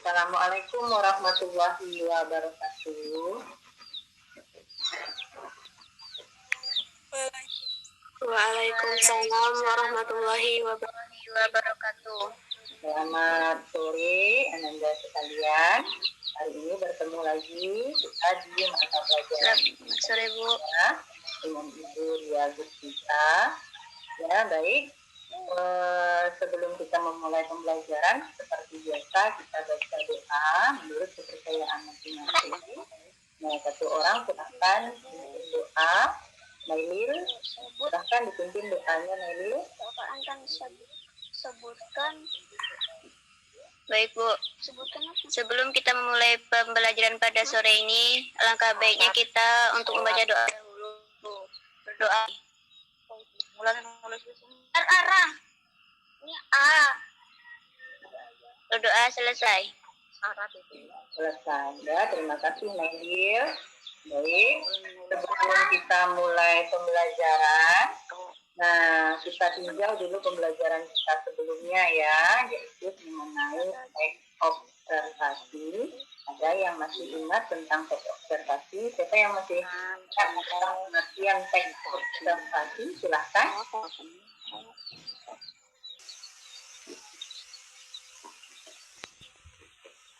Assalamualaikum warahmatullahi wabarakatuh. Waalaikumsalam warahmatullahi wabarakatuh. Selamat sore Ananda sekalian. Hari ini bertemu lagi kita di mata pelajaran Selamat sore Bu. dengan Ibu Ria Gustika. Ya baik. Sebelum kita memulai pembelajaran, seperti biasa kita baca doa menurut kepercayaan masing-masing. Nah, satu orang silahkan doa. Nailil, silahkan dipimpin doanya Nailil. Akan sebutkan. Baik Bu, sebelum kita memulai pembelajaran pada sore ini, alangkah baiknya kita untuk membaca doa dahulu. Berdoa. Arah. Ini A. Berdoa selesai. Selesai ya, terima kasih Nailil. Baik, sebelum kita mulai pembelajaran, nah kita tinjau dulu pembelajaran kita sebelumnya ya, yaitu mengenai teks observasi. Ada yang masih ingat tentang teks observasi? Siapa yang masih ingat tentang pengertian teks observasi? Silahkan.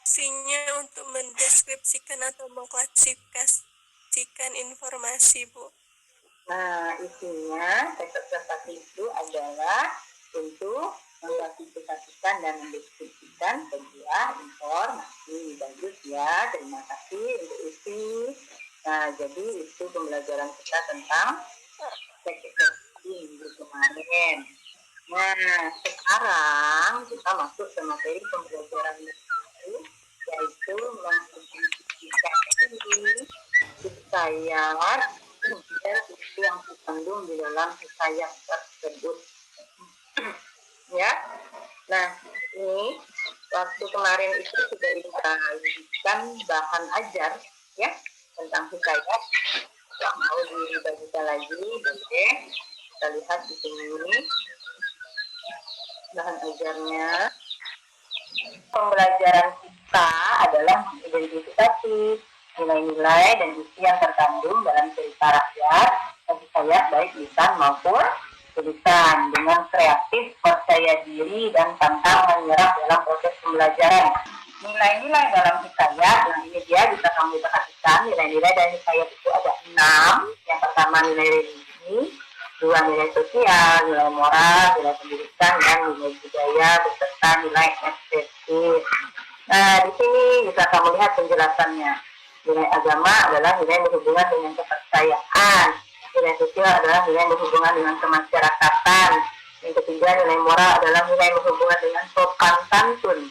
Fungsinya untuk mendeskripsikan atau mengklasifikasikan informasi, Bu. Nah, isinya teks observasi itu adalah untuk mengklasifikasikan dan mendeskripsikan sebuah informasi. Bagus ya, terima kasih untuk isi. Nah, jadi itu pembelajaran kita tentang teks observasi minggu kemarin. Nah, sekarang kita masuk ke materi pembelajaran baru, yaitu mengidentifikasi hikayat dan isi yang terkandung di dalam hikayat tersebut. Ya, nah ini waktu kemarin itu sudah diberikan bahan ajar ya tentang hikayat. Tidak mau dibaca lagi, boleh kita lihat di sini bahan ajarnya. Pembelajaran kita adalah mengidentifikasi nilai-nilai dan isi yang terkandung dalam cerita rakyat dan hikayat baik lisan maupun tulisan dengan kreatif, percaya diri dan pantang menyerah dalam proses pembelajaran. Nilai-nilai dalam hikayat, nah ini dia bisa kamu perhatikan, nilai-nilai dari hikayat itu ada 6. Yang pertama nilai religi, 2 nilai sosial, nilai moral, nilai pendidikan, dan nilai budaya beserta nilai estetik. Nah, di sini bisa kamu lihat penjelasannya. Nilai agama adalah nilai yang berhubungan dengan kepercayaan. Nilai sosial adalah nilai yang berhubungan dengan kemasyarakatan. Yang ketiga, nilai moral adalah nilai yang berhubungan dengan sopan santun.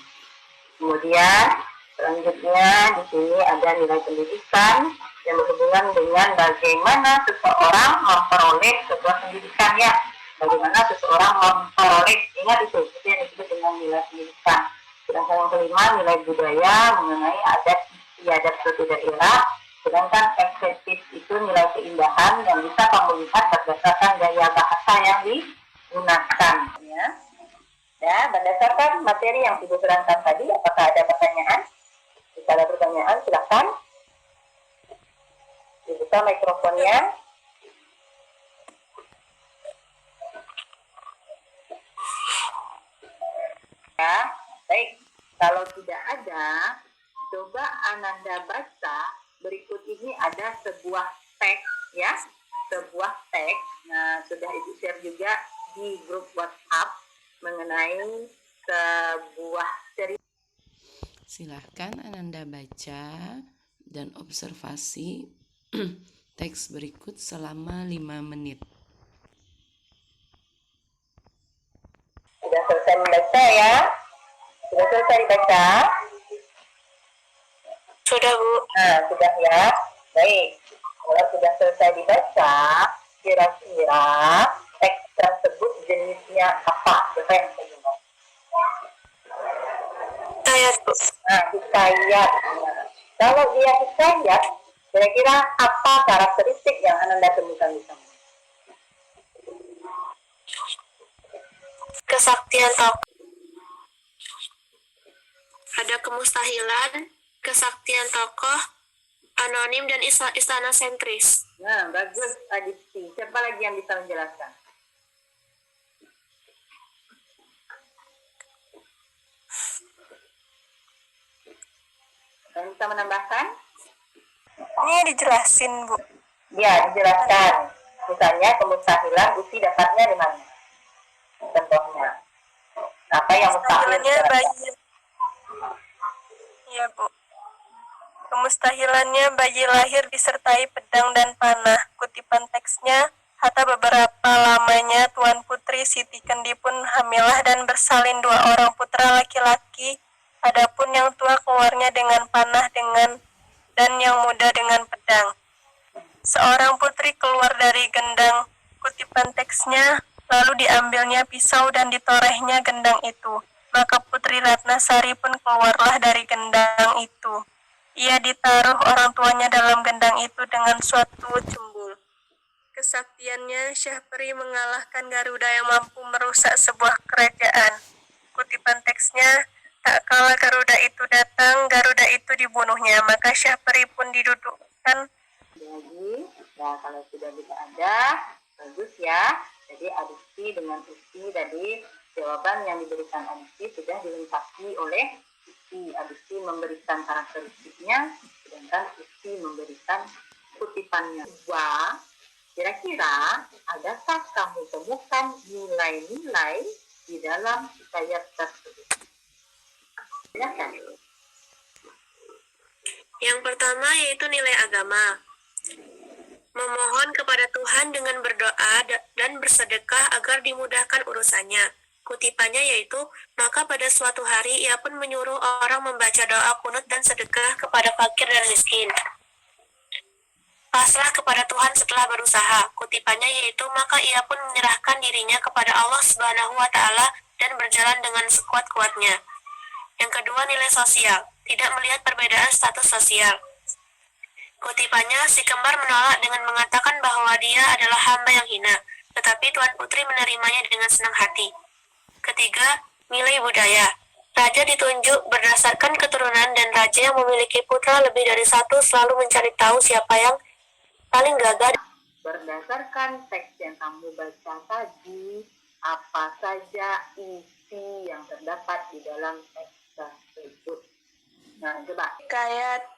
Kemudian, selanjutnya di sini ada nilai pendidikan yang berhubungan dengan bagaimana seseorang memperoleh sebuah pendidikan ya. Bagaimana seseorang memperoleh, ingat itu yang disebut dengan nilai pendidikan. Sedangkan yang kelima, nilai budaya mengenai adat istiadat suatu daerah. Sedangkan estetik itu nilai keindahan yang bisa kamu lihat berdasarkan gaya bahasa yang digunakan. Ya, berdasarkan materi yang Ibu terangkan tadi, apakah ada pertanyaan? Jika ada pertanyaan, silakan. Dibuka mikrofonnya. Ya, baik. Kalau tidak ada, coba Ananda baca. Berikut ini ada sebuah teks, ya, sebuah teks. Nah, sudah Ibu share juga di grup WhatsApp mengenai sebuah cerita. Silahkan Ananda baca dan observasi teks berikut selama 5 menit. Sudah selesai membaca ya? Sudah selesai dibaca? Sudah, Bu. Nah, sudah ya. Baik. Kalau sudah selesai dibaca, kira-kira teks tersebut jenisnya apa? Siapa yang bisa jawab? Hikayat, Bu. Nah, hikayat. Kalau dia hikayat, kira-kira apa karakteristik yang Ananda temukan di sana? Kesaktian tokoh. Ada kemustahilan, kesaktian tokoh, anonim, dan istana sentris. Nah, bagus Adisti. Siapa lagi yang bisa menjelaskan? Yang bisa menambahkan? Ini dijelasin, Bu. Ya, dijelaskan. Misalnya kemustahilan usi dapatnya di mana? Contohnya. Apa yang mustahil? Kemustahilannya bayi. Iya, Bu. Kemustahilannya bayi lahir disertai pedang dan panah. Kutipan teksnya, hatta beberapa lamanya Tuan Putri Siti Kendi pun hamilah dan bersalin 2 orang putra laki-laki. Adapun yang tua keluarnya dengan panah dan yang muda dengan pedang. Seorang putri keluar dari gendang. Kutipan teksnya, lalu diambilnya pisau dan ditorehnya gendang itu. Maka Putri Ratnasari pun keluarlah dari gendang itu. Ia ditaruh orang tuanya dalam gendang itu dengan suatu cembul. Kesaktiannya, Syahperi mengalahkan Garuda yang mampu merusak sebuah kerajaan. Kutipan teksnya, tak kala Garuda itu datang, Garuda itu dibunuhnya. Maka Syahperi pun didudukkan. Lagi, nah kalau sudah bisa ada, bagus ya. Jadi Adisti dengan Usi tadi, jawaban yang diberikan Adisti sudah dilengkapi oleh Usi. Adisti memberikan karakteristiknya, sedangkan Usi memberikan kutipannya. Wah, kira-kira adakah kamu temukan nilai-nilai di dalam ayat tersebut? Silakan. Yang pertama yaitu nilai agama. Memohon kepada Tuhan dengan berdoa dan bersedekah agar dimudahkan urusannya. Kutipannya yaitu, maka pada suatu hari ia pun menyuruh orang membaca doa kunut dan sedekah kepada fakir dan miskin. Pasrah kepada Tuhan setelah berusaha. Kutipannya yaitu, maka ia pun menyerahkan dirinya kepada Allah Subhanahu wa Ta'ala dan berjalan dengan sekuat-kuatnya. Yang kedua, nilai sosial. Tidak melihat perbedaan status sosial. Kutipannya, si kembar menolak dengan mengatakan bahwa dia adalah hamba yang hina, tetapi Tuan Putri menerimanya dengan senang hati. Ketiga, nilai budaya. Raja ditunjuk berdasarkan keturunan dan raja yang memiliki putra lebih dari satu selalu mencari tahu siapa yang paling gagah. Berdasarkan teks yang kamu baca tadi, apa saja isi yang terdapat di dalam teks tersebut? Nah, coba. Hikayat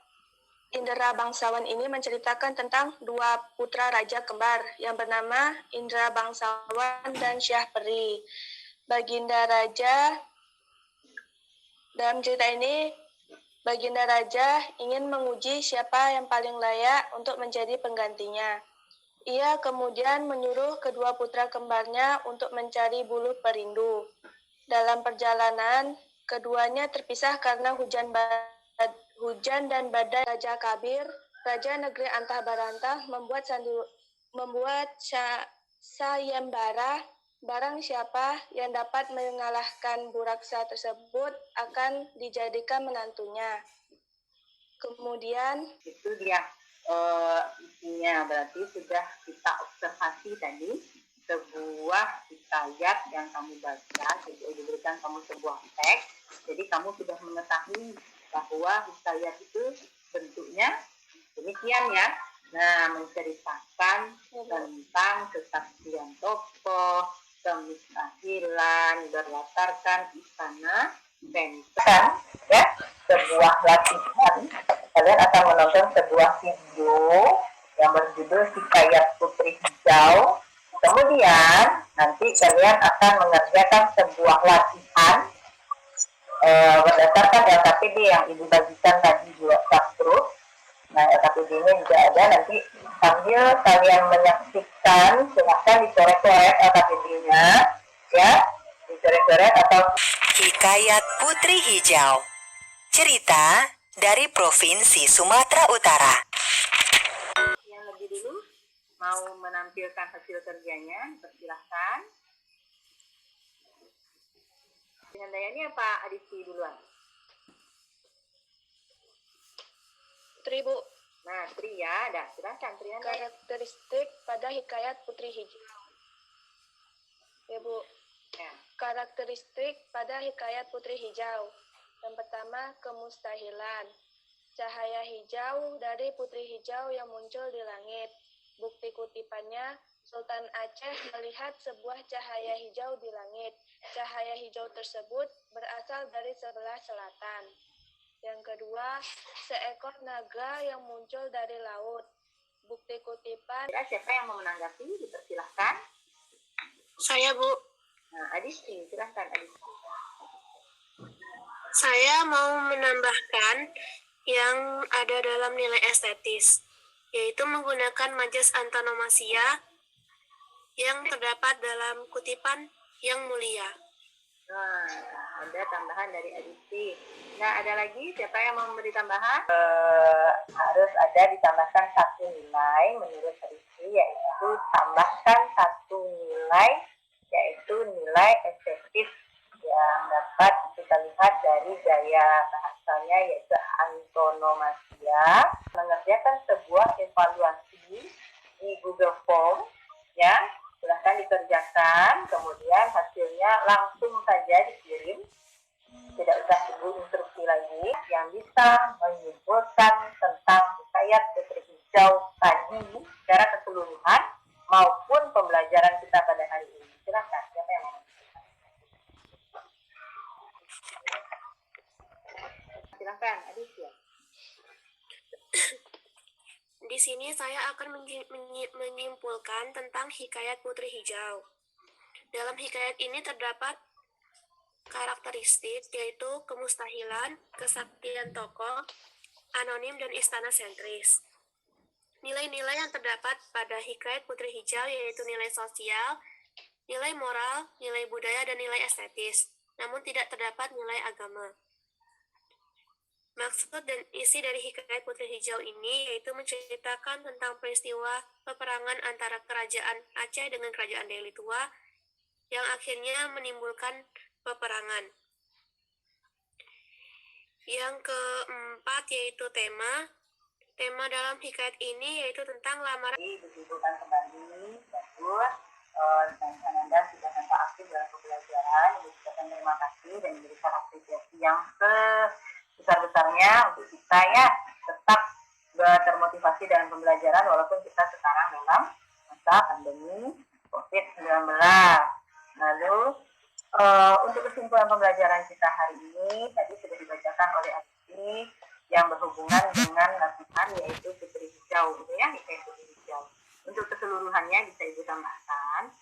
Indra Bangsawan ini menceritakan tentang 2 putra raja kembar yang bernama Indra Bangsawan dan Syahperi. Baginda Raja, dalam cerita ini, Baginda Raja ingin menguji siapa yang paling layak untuk menjadi penggantinya. Ia kemudian menyuruh kedua putra kembarnya untuk mencari buluh perindu. Dalam perjalanan, keduanya terpisah karena hujan dan badai. Raja Kabir, Raja Negeri Antah Barantah, membuat sayembara. Barang siapa yang dapat mengalahkan Buraksa tersebut akan dijadikan menantunya. Kemudian Itu dia isinya, berarti sudah kita observasi tadi sebuah hikayat yang kamu baca, jadi diberikan kamu sebuah teks, jadi kamu sudah mengetahui bahwa hikayat itu bentuknya demikian ya. Nah, menceritakan tentang kesaksian tokoh, kemustahilan, berlatarkan istana benteng, ya, sebuah latihan. Kalian akan menonton sebuah video yang berjudul Hikayat Putri Hijau. Kemudian nanti kalian akan mengerjakan sebuah latihan berdasarkan LKPD yang ibu bagikan tadi di WhatsApp group. Nah, LKPD ini juga ada, nanti sambil kalian menyaksikan, silahkan dicoret-coret LKPD-nya, ya, dicoret-coret atau Hikayat Putri Hijau. Cerita dari Provinsi Sumatera Utara. yang lebih dulu mau menampilkan hasil kerjanya, persilahkan. Dengan Dayani apa Adisti duluan? Tri, Bu. Nah, Tri ya, dah silahkan Tri. Karakteristik pada hikayat Putri Hijau. Ya, Bu. Ya. Karakteristik pada hikayat Putri Hijau. Yang pertama, kemustahilan. Cahaya hijau dari putri hijau yang muncul di langit. Bukti kutipannya, Sultan Aceh melihat sebuah cahaya hijau di langit. Cahaya hijau tersebut berasal dari sebelah selatan. Yang kedua, seekor naga yang muncul dari laut. Bukti kutipan. Siapa yang mau menanggapi? Dipersilahkan. Saya, Bu. Nah, Adisti, silahkan Adisti. Saya mau menambahkan yang ada dalam nilai estetis, yaitu menggunakan majas antonomasia yang terdapat dalam kutipan yang mulia. Nah, ada tambahan dari Adisti. Nah, ada lagi siapa yang mau memberi tambahan? Harus ada ditambahkan satu nilai menurut Adisti, yaitu tambahkan satu nilai, yaitu nilai estetis yang dapat kita lihat dari gaya bahasanya, yaitu antonomasia. Mengerjakan sebuah evaluasi di Google Form, ya. Silahkan dikerjakan, kemudian hasilnya langsung saja dikirim, tidak usah tunggu instruksi lagi, yang bisa menyimpulkan tentang hikayat putri hijau tadi secara keseluruhan maupun pembelajaran kita pada hari ini. Silahkan, siapa yang mau? Silahkan, Aditya. Di sini saya akan menyimpulkan tentang hikayat Putri Hijau. Dalam hikayat ini terdapat karakteristik yaitu kemustahilan, kesaktian tokoh, anonim, dan istana sentris. Nilai-nilai yang terdapat pada hikayat Putri Hijau yaitu nilai sosial, nilai moral, nilai budaya, dan nilai estetis, namun tidak terdapat nilai agama. Maksud dan isi dari hikayat Putri Hijau ini yaitu menceritakan tentang peristiwa peperangan antara kerajaan Aceh dengan kerajaan Deli Tua yang akhirnya menimbulkan peperangan. Yang keempat yaitu tema. Tema dalam hikayat ini yaitu tentang lamaran. Disimpulkan kembali, bagus. Dan Ananda sudah nampak aktif dalam pembelajaran. Mengucapkan terima kasih dan memberikan apresiasi yang besar-besarnya untuk kita, ya, tetap termotivasi dalam pembelajaran walaupun kita sekarang dalam masa pandemi COVID-19. Lalu untuk kesimpulan pembelajaran kita hari ini tadi sudah dibacakan oleh Adisti yang berhubungan dengan latihan yaitu Putri Hijau, gitu ya, hikayat Putri Hijau. Untuk keseluruhannya bisa Ibu tambahkan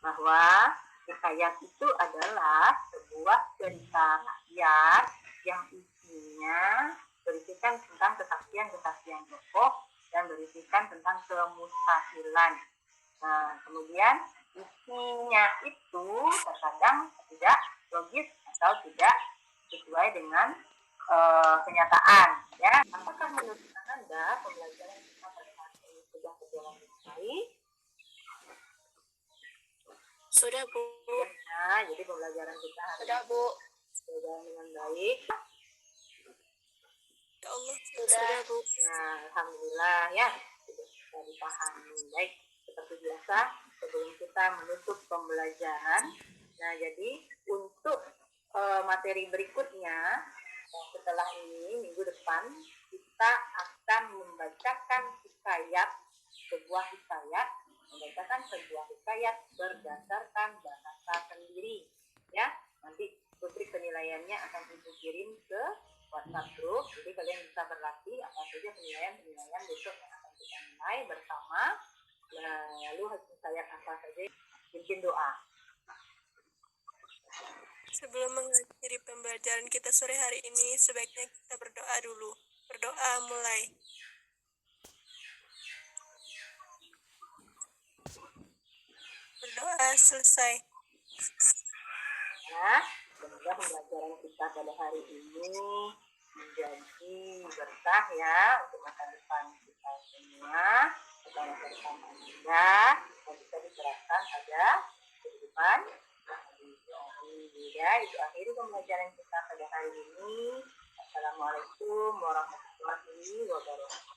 bahwa hikayat itu adalah sebuah cerita rakyat yang isinya berisikan tentang kesaksian tokoh dan berisikan tentang kemustahilan. Nah, kemudian isinya itu terkadang tidak logis atau tidak sesuai dengan kenyataan, ya. Apakah menurut Anda pembelajaran kita pada hari ini sudah berjalan dengan baik? Sudah, Bu. Nah, jadi pembelajaran kita Sudah, Bu. berjalan dengan baik. Ya Allah, sudah, Bu. Nah, alhamdulillah, ya, sudah bisa dipahami. Baik, seperti biasa, sebelum kita menutup pembelajaran, nah jadi untuk materi berikutnya, setelah ini minggu depan kita akan membacakan membacakan sebuah hikayat berdasarkan bahasa sendiri, ya. Nanti rubrik penilaiannya akan Ibu kirim ke WhatsApp group, jadi kalian bisa berlatih apa saja penilaian besok yang akan kita nilai bersama. Lalu hikayat apa saja, bikin doa. Sebelum mengakhiri pembelajaran kita sore hari ini, sebaiknya kita berdoa dulu. Berdoa mulai. Berdoa selesai. Nah, semoga pembelajaran kita pada hari ini menjadi berkah, ya, untuk masa depan kita semua, untuk masa depan Anda, dan bisa diterapkan pada kehidupan. Ya, itu akhiri pembelajaran kita pada hari ini. Assalamualaikum warahmatullahi wabarakatuh.